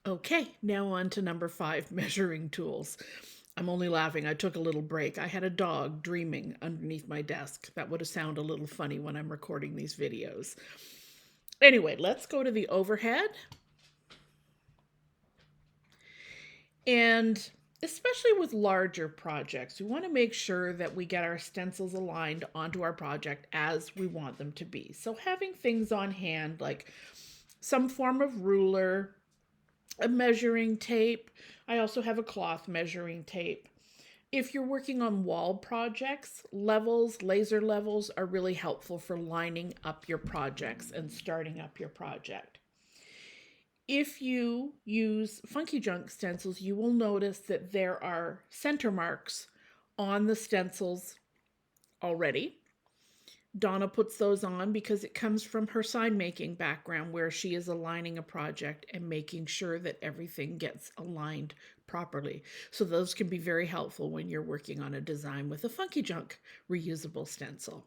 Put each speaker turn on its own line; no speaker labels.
Okay, now on to number 5, measuring tools. I'm only laughing. I took a little break. I had a dog dreaming underneath my desk. That would have sounded a little funny when I'm recording these videos. Anyway, let's go to the overhead. And especially with larger projects, we want to make sure that we get our stencils aligned onto our project as we want them to be. So having things on hand like some form of ruler, a measuring tape. I also have a cloth measuring tape. If you're working on wall projects, levels, laser levels are really helpful for lining up your projects and starting up your project. If you use Funky Junk stencils, you will notice that there are center marks on the stencils already. Donna puts those on because it comes from her sign making background where she is aligning a project and making sure that everything gets aligned properly. So those can be very helpful when you're working on a design with a Funky Junk reusable stencil.